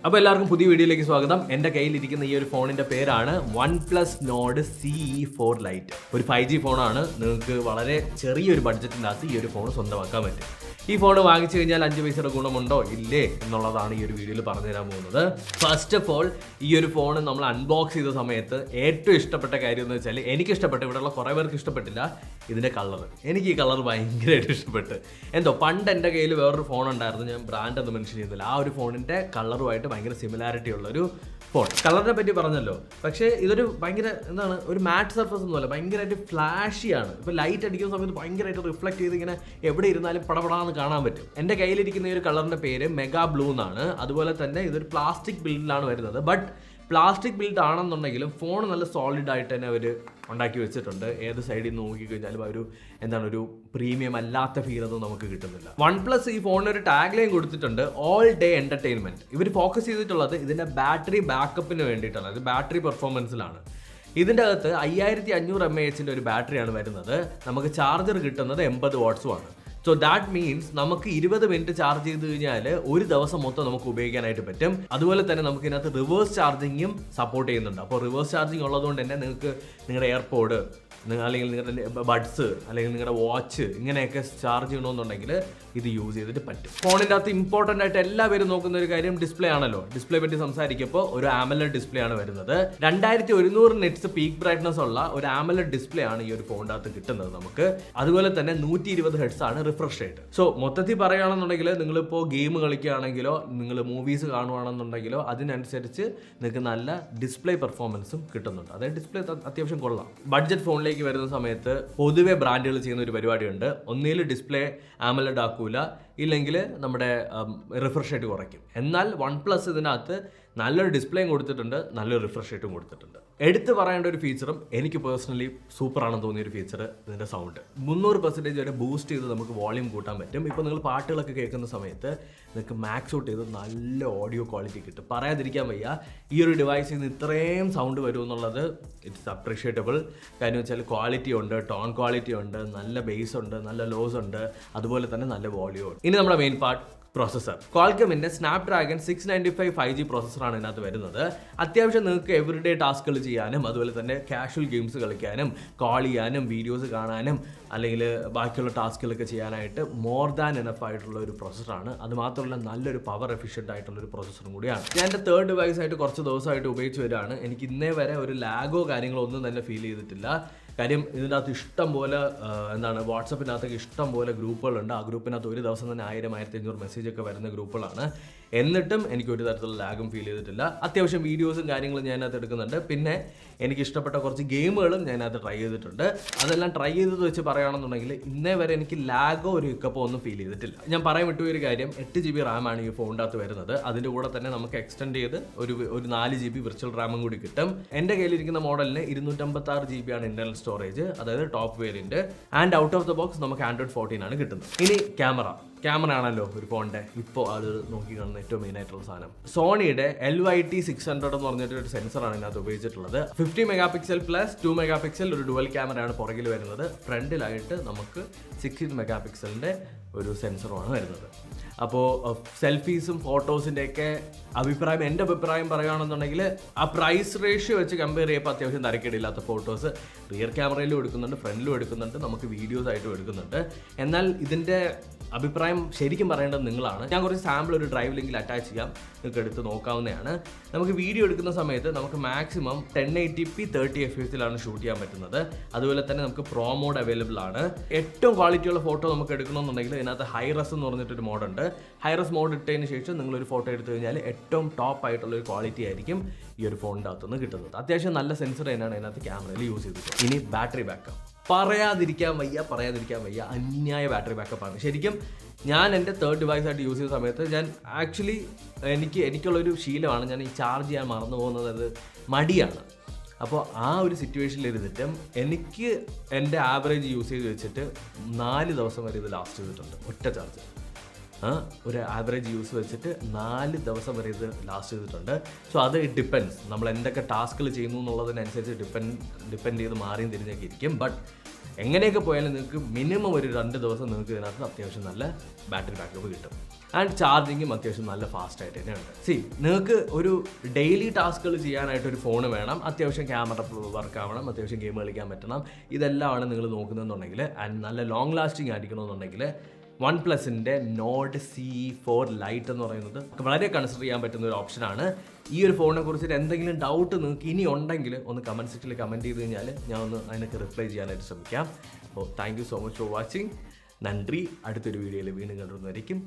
അപ്പോൾ എല്ലാവർക്കും പുതിയ വീഡിയോയിലേക്ക് സ്വാഗതം. എൻ്റെ കയ്യിലിരിക്കുന്ന ഈ ഒരു ഫോണിൻ്റെ പേരാണ് OnePlus Nord CE4 Lite. ഒരു 5G ഫോണാണ്. നിങ്ങൾക്ക് വളരെ ചെറിയൊരു ബഡ്ജറ്റിനകത്ത് ഈ ഒരു ഫോൺ സ്വന്തമാക്കാൻ പറ്റും. ഈ ഫോൺ വാങ്ങിച്ചു കഴിഞ്ഞാൽ 5 പൈസയുടെ ഗുണമുണ്ടോ ഇല്ലേ എന്നുള്ളതാണ് ഈ ഒരു വീഡിയോയിൽ പറഞ്ഞു തരാൻ പോകുന്നത്. ഫസ്റ്റ് ഓഫ് ഓൾ, ഈ ഒരു ഫോൺ നമ്മൾ അൺബോക്സ് ചെയ്ത സമയത്ത് ഏറ്റവും ഇഷ്ടപ്പെട്ട കാര്യം എന്ന് വെച്ചാൽ, എനിക്ക് ഇഷ്ടപ്പെട്ടു, ഇവിടെയുള്ള കുറേ പേർക്ക് ഇഷ്ടപ്പെട്ടില്ല, ഇതിൻ്റെ കളർ. എനിക്ക് ഈ കളർ ഭയങ്കരമായിട്ട് ഇഷ്ടപ്പെട്ടു. എന്തോ പണ്ട് എൻ്റെ കയ്യിൽ വേറൊരു ഫോൺ ഉണ്ടായിരുന്നു, ഞാൻ ബ്രാൻഡ് ഒന്നും മെൻഷൻ ചെയ്യുന്നില്ല. ആ ഒരു ഫോണിൻ്റെ കളറുമായിട്ട് ഭയങ്കര സിമിലാരിറ്റി ഉള്ളൊരു ഫോൺ. കളറിനെ പറ്റി പറഞ്ഞല്ലോ, പക്ഷേ ഇതൊരു ഭയങ്കര എന്താണ്, ഒരു മാറ്റ് സർഫസ് ഒന്നുമല്ല, ഭയങ്കരമായിട്ട് ഫ്ലാഷിയാണ്. ഇപ്പോൾ ലൈറ്റ് അടിക്കുന്ന സമയത്ത് ഭയങ്കരമായിട്ട് റിഫ്ലക്ട് ചെയ്ത് ഇങ്ങനെ എവിടെ ഇരുന്നാലും പടപടാന്ന് കാണാൻ പറ്റും. എൻ്റെ കയ്യിലിരിക്കുന്ന ഈ ഒരു കളറിൻ്റെ പേര് മെഗാ ബ്ലൂ എന്നാണ്. അതുപോലെ തന്നെ ഇതൊരു പ്ലാസ്റ്റിക് ബിൽഡിലാണ് വരുന്നത്. ബട്ട് പ്ലാസ്റ്റിക് ബിൽഡ് ആണെന്നുണ്ടെങ്കിലും ഫോൺ നല്ല സോളിഡ് ആയിട്ട് തന്നെ അവർ ഉണ്ടാക്കി വെച്ചിട്ടുണ്ട്. ഏത് സൈഡിൽ നിന്ന് നോക്കിക്കഴിഞ്ഞാലും ഒരു ഒരു പ്രീമിയം അല്ലാത്ത ഫീലൊന്നും നമുക്ക് കിട്ടുന്നില്ല. OnePlus ഈ ഫോണിന് ഒരു ടാഗ് ലൈൻ കൊടുത്തിട്ടുണ്ട്, ഓൾ ഡേ എൻ്റർടൈൻമെൻറ്റ്. ഇവർ ഫോക്കസ് ചെയ്തിട്ടുള്ളത് ഇതിൻ്റെ ബാറ്ററി ബാക്കപ്പിന് വേണ്ടിയിട്ടാണ്, അത് ബാറ്ററി പെർഫോമൻസിലാണ്. ഇതിൻ്റെ അകത്ത് 5500 mAh ഒരു ബാറ്ററിയാണ് വരുന്നത്. നമുക്ക് ചാർജർ കിട്ടുന്നത് 80 വാട്ട്സുമാണ്. സോ ദാറ്റ് മീൻസ് നമുക്ക് 20 മിനിറ്റ് ചാർജ് ചെയ്ത് കഴിഞ്ഞാൽ ഒരു ദിവസം മൊത്തം നമുക്ക് ഉപയോഗിക്കാനായിട്ട് പറ്റും. അതുപോലെ തന്നെ നമുക്ക് ഇതിനകത്ത് റിവേഴ്സ് ചാർജിങ്ങും സപ്പോർട്ട് ചെയ്യുന്നുണ്ട്. അപ്പോൾ റിവേഴ്സ് ചാർജിങ് ഉള്ളതുകൊണ്ട് തന്നെ നിങ്ങൾക്ക് നിങ്ങളുടെ എയർപോഡ് അല്ലെങ്കിൽ നിങ്ങളുടെ ബഡ്സ് അല്ലെങ്കിൽ നിങ്ങളുടെ വാച്ച് ഇങ്ങനെയൊക്കെ ചാർജ് ചെയ്യണമെന്നുണ്ടെങ്കിൽ ഇത് യൂസ് ചെയ്തിട്ട് പറ്റും. ഫോണിൻ്റെ അകത്ത് ഇമ്പോർട്ടൻ്റ് ആയിട്ട് എല്ലാവരും നോക്കുന്ന ഒരു കാര്യം ഡിസ്പ്ലേ ആണല്ലോ. ഡിസ്പ്ലേ പറ്റി സംസാരിക്കുമ്പോൾ ഒരു AMOLED ഡിസ്പ്ലേ ആണ് വരുന്നത്. 2100 നിറ്റ്സ് പീക്ക് ബ്രൈറ്റ്നസ് ഉള്ള ഒരു AMOLED ഡിസ്പ്ലേ ആണ് ഈ ഒരു ഫോണിൻ്റെ അകത്ത് കിട്ടുന്നത് നമുക്ക്. അതുപോലെ തന്നെ 120 ഹെർട്സ് ആണ് റിഫ്രഷ് റേറ്റ്. സോ മൊത്തത്തിൽ പറയുകയാണെന്നുണ്ടെങ്കിൽ നിങ്ങളിപ്പോൾ ഗെയിം കളിക്കുകയാണെങ്കിലോ നിങ്ങൾ മൂവീസ് കാണുകയാണെന്നുണ്ടെങ്കിലോ അതിനനുസരിച്ച് നിങ്ങൾക്ക് നല്ല ഡിസ്പ്ലേ പെർഫോമൻസും കിട്ടുന്നുണ്ട്. അതായത് ഡിസ്പ്ലേ അത്യാവശ്യം കൊള്ളാം. ബഡ്ജറ്റ് ഫോണിലേക്ക് വരുന്ന സമയത്ത് പൊതുവെ ബ്രാൻഡുകൾ ചെയ്യുന്ന ഒരു പരിപാടിയുണ്ട്. ഒന്നിൽ ഡിസ്പ്ലേ AMOLED ആക്കൂല, ഇല്ലെങ്കിൽ നമ്മുടെ റിഫ്രഷ് റേറ്റ് കുറയ്ക്കും. എന്നാൽ OnePlus ഇതിനകത്ത് നല്ലൊരു ഡിസ്പ്ലേയും കൊടുത്തിട്ടുണ്ട്, നല്ലൊരു റിഫ്രഷ് റേറ്റും കൊടുത്തിട്ടുണ്ട്. എടുത്ത് പറയേണ്ട ഒരു ഫീച്ചറും എനിക്ക് പേഴ്സണലി സൂപ്പറാണെന്ന് തോന്നിയൊരു ഫീച്ചർ ഇതിൻ്റെ സൗണ്ട്. 300% വരെ ബൂസ്റ്റ് ചെയ്ത് നമുക്ക് വോളിയം കൂട്ടാൻ പറ്റും. ഇപ്പോൾ നിങ്ങൾ പാട്ടുകളൊക്കെ കേൾക്കുന്ന സമയത്ത് നിങ്ങൾക്ക് മാക്സ് ഔട്ട് ചെയ്ത് നല്ല ഓഡിയോ ക്വാളിറ്റി കിട്ടും. പറയാതിരിക്കാൻ വയ്യ, ഈ ഒരു ഡിവൈസിൽ നിന്ന് ഇത്രയും സൗണ്ട് വരും എന്നുള്ളത് ഇറ്റ്സ് അപ്രീഷിയേറ്റബിൾ. കാര്യം വെച്ചാൽ ക്വാളിറ്റി ഉണ്ട്, ടോൺ ക്വാളിറ്റി ഉണ്ട്, നല്ല ബേസ് ഉണ്ട്, നല്ല ലോസ് ഉണ്ട്, അതുപോലെ തന്നെ നല്ല വോളിയം ഉണ്ട്. ഇനി നമ്മുടെ മെയിൻ പാർട്ട്, പ്രോസസ്സർ. ക്വാൾക്കമിൻ്റെ സ്നാപ്ഡ്രാഗൺ 695 5G പ്രോസസ്സറാണ് ഇതിനകത്ത് വരുന്നത്. അത്യാവശ്യം നിങ്ങൾക്ക് എവറിഡേ ടാസ്കുകൾ ചെയ്യാനും അതുപോലെ തന്നെ കാഷ്വൽ ഗെയിംസ് കളിക്കാനും കോൾ ചെയ്യാനും വീഡിയോസ് കാണാനും അല്ലെങ്കിൽ ബാക്കിയുള്ള ടാസ്കുകളൊക്കെ ചെയ്യാനായിട്ട് മോർ ദാൻ എനഫ് ആയിട്ടുള്ള ഒരു പ്രോസസ്സറാണ്. അതുമാത്രമല്ല നല്ലൊരു പവർ എഫിഷ്യൻ്റ് ആയിട്ടുള്ള ഒരു പ്രോസസ്സറും കൂടിയാണ്. ഞാൻ എൻ്റെ തേർഡ് ഡിവൈസായിട്ട് കുറച്ച് ദിവസമായിട്ട് ഉപയോഗിച്ച് വരികയാണ്. എനിക്ക് ഇന്നേ വരെ ഒരു ലാഗോ കാര്യങ്ങളോ ഒന്നും തന്നെ ഫീൽ ചെയ്തിട്ടില്ല. കാര്യം ഇതിൻ്റെ അകത്ത് ഇഷ്ടം പോലെ വാട്സപ്പിനകത്തൊക്കെ ഇഷ്ടം പോലെ ഗ്രൂപ്പുകളുണ്ട്. ആ ഗ്രൂപ്പിനകത്ത് ഒരു ദിവസം തന്നെ 1000-1500 മെസ്സേജൊക്കെ വരുന്ന ഗ്രൂപ്പുകളാണ്. എന്നിട്ടും എനിക്ക് ഒരു തരത്തിലുള്ള ലാഗും ഫീൽ ചെയ്തിട്ടില്ല. അത്യാവശ്യം വീഡിയോസും കാര്യങ്ങളും ഞാനകത്ത് എടുക്കുന്നുണ്ട്. പിന്നെ എനിക്ക് ഇഷ്ടപ്പെട്ട കുറച്ച് ഗെയിമുകളും ഞാനകത്ത് ട്രൈ ചെയ്തിട്ടുണ്ട്. അതെല്ലാം ട്രൈ ചെയ്തത് വെച്ച് പറയുകയാണെന്നുണ്ടെങ്കിൽ ഇന്നേ വരെ എനിക്ക് ലാഗോ ഒരു ഹിക്കപ്പോ ഒന്നും ഫീൽ ചെയ്തിട്ടില്ല. ഞാൻ പറയാൻ വിട്ടുപോയൊരു കാര്യം, 8 GB റാമാണ് ഈ ഫോണിൻ്റെ അകത്ത് വരുന്നത്. അതിൻ്റെ കൂടെ തന്നെ നമുക്ക് എക്സ്റ്റെൻഡ് ചെയ്ത് ഒരു 4 GB വിർച്വൽ റാമും കൂടി കിട്ടും. എൻ്റെ കയ്യിലിരിക്കുന്ന മോഡലിന് 256 GB ആണ് ഇന്റർണൽ സ്റ്റോറേജ്, അതായത് top variant. And out of the box നമുക്ക് Android 14 ആണ് കിട്ടുന്നത്. ഇനി ക്യാമറ ആണല്ലോ ഒരു ഫോണിൻ്റെ ഇപ്പോൾ അത് നോക്കി കാണുന്ന ഏറ്റവും മെയിൻ ആയിട്ടുള്ള സാധനം. സോണിയുടെ LYT 600 എന്ന് പറഞ്ഞിട്ട് ഒരു സെൻസറാണ് ഇതിനകത്ത് ഉപയോഗിച്ചിട്ടുള്ളത്. 50 MP പ്ലസ് 2 MP ഒരു ഡുവൽ ക്യാമറയാണ് പുറകിൽ വരുന്നത്. ഫ്രണ്ടിലായിട്ട് നമുക്ക് 16 MP ഒരു സെൻസറുമാണ് വരുന്നത്. അപ്പോൾ സെൽഫീസും ഫോട്ടോസിൻ്റെയൊക്കെ എൻ്റെ അഭിപ്രായം പറയുകയാണെന്നുണ്ടെങ്കിൽ ആ പ്രൈസ് റേഷ്യോ വെച്ച് കമ്പയർ ചെയ്യുമ്പോൾ അത്യാവശ്യം തരക്കേടില്ലാത്ത ഫോട്ടോസ് റിയർ ക്യാമറയിലും എടുക്കുന്നുണ്ട്, ഫ്രണ്ടിലും എടുക്കുന്നുണ്ട്, നമുക്ക് വീഡിയോസ് ആയിട്ടും എടുക്കുന്നുണ്ട്. എന്നാൽ ഇതിൻ്റെ അഭിപ്രായം ശരിക്കും പറയേണ്ടത് നിങ്ങളാണ്. ഞാൻ കുറച്ച് സാമ്പിൾ ഒരു ഡ്രൈവ് ലിങ്കിൽ അറ്റാച്ച് ചെയ്യാം, നിങ്ങൾക്ക് എടുത്ത് നോക്കാവുന്നതാണ്. നമുക്ക് വീഡിയോ എടുക്കുന്ന സമയത്ത് നമുക്ക് മാക്സിമം 1080p 30 FPS ഷൂട്ട് ചെയ്യാൻ പറ്റുന്നത്. അതുപോലെ തന്നെ നമുക്ക് പ്രോ മോഡ് അവൈലബിൾ ആണ്. ഏറ്റവും ക്വാളിറ്റിയുള്ള ഫോട്ടോ നമുക്ക് എടുക്കണമെന്നുണ്ടെങ്കിൽ ഇതിനകത്ത് ഹൈറസ് എന്ന് പറഞ്ഞിട്ടൊരു മോഡുണ്ട്. ഹൈറസ് മോഡ് ഇട്ടതിന് ശേഷം നിങ്ങളൊരു ഫോട്ടോ എടുത്തു കഴിഞ്ഞാൽ ഏറ്റവും ടോപ്പ് ആയിട്ടുള്ളൊരു ക്വാളിറ്റി ആയിരിക്കും ഈ ഒരു ഫോണിൻ്റെ അകത്തുനിന്ന് കിട്ടുന്നത്. അത്യാവശ്യം നല്ല സെൻസർ തന്നെയാണ് ഇതിനകത്ത് ക്യാമറയിൽ യൂസ് ചെയ്തിട്ടുള്ളത്. ഇനി ബാറ്ററി ബാക്കപ്പ് പറയാതിരിക്കാൻ വയ്യ, അന്യായ ബാറ്ററി ബാക്കപ്പാണ്. ശരിക്കും ഞാൻ എൻ്റെ തേർഡ് ഡിവൈസായിട്ട് യൂസ് ചെയ്ത സമയത്ത് ഞാൻ ആക്ച്വലി എനിക്കുള്ളൊരു ശീലമാണ്, ഞാൻ ഈ ചാർജ് ചെയ്യാൻ മറന്നു പോകുന്നത്, അത് മടിയാണ്. അപ്പോൾ ആ ഒരു സിറ്റുവേഷനിൽ ഇരുന്നിട്ടും എനിക്ക് എൻ്റെ ആവറേജ് യൂസ് ചെയ്ത് വെച്ചിട്ട് 4 ദിവസം വരെ ഇത് ലാസ്റ്റ് ചെയ്തിട്ടുണ്ട് ഒറ്റ ചാർജ്. ഒരു ആവറേജ് യൂസ് വെച്ചിട്ട് 4 ദിവസം വരെ ഇത് ലാസ്റ്റ് ചെയ്തിട്ടുണ്ട്. സോ അത് ഡിപ്പെൻഡ്സ്, നമ്മൾ എന്തൊക്കെ ടാസ്കുകൾ ചെയ്യുന്നു എന്നുള്ളതിനനുസരിച്ച് ഡിപ്പെൻഡ് ചെയ്ത് മാറിയും തിരിഞ്ഞൊക്കെ ഇരിക്കും. ബട്ട് എങ്ങനെയൊക്കെ പോയാലും നിങ്ങൾക്ക് മിനിമം ഒരു 2 ദിവസം നിങ്ങൾക്ക് ഇതിനകത്ത് അത്യാവശ്യം നല്ല ബാറ്ററി ബാക്കപ്പ് കിട്ടും. ആൻഡ് ചാർജിങ്ങും അത്യാവശ്യം നല്ല ഫാസ്റ്റ് ആയിട്ട് തന്നെയുണ്ട്. നിങ്ങൾക്ക് ഒരു ഡെയിലി ടാസ്കുകൾ ചെയ്യാനായിട്ട് ഒരു ഫോൺ വേണം, അത്യാവശ്യം ക്യാമറ വർക്ക് ആവണം, അത്യാവശ്യം ഗെയിം കളിക്കാൻ പറ്റണം, ഇതെല്ലാമാണ് നിങ്ങൾ നോക്കുന്നതെന്നുണ്ടെങ്കിൽ ആൻഡ് നല്ല ലോങ് ലാസ്റ്റിംഗ് ആയിരിക്കണമെന്നുണ്ടെങ്കിൽ OnePlusന്റെ Nord CE4 Lite എന്ന് പറയുന്നത് വളരെ കൺസിഡർ ചെയ്യാൻ പറ്റുന്ന ഒരു ഓപ്ഷനാണ്. ഈ ഒരു ഫോണിനെ കുറിച്ചിട്ട് എന്തെങ്കിലും ഡൗട്ട് നിങ്ങൾക്ക് ഇനി ഉണ്ടെങ്കിൽ ഒന്ന് കമൻറ്റ് സെക്ഷനിൽ കമൻറ്റ് ചെയ്ത് കഴിഞ്ഞാൽ ഞാൻ ഒന്ന് അതിനൊക്കെ റിപ്ലൈ ചെയ്യാനായിട്ട് ശ്രമിക്കാം. അപ്പോൾ thank you so much for watching. നന്ദി. അടുത്തൊരു വീഡിയോയിൽ വീണ്ടും കണ്ടുവരുന്നതായിരിക്കും.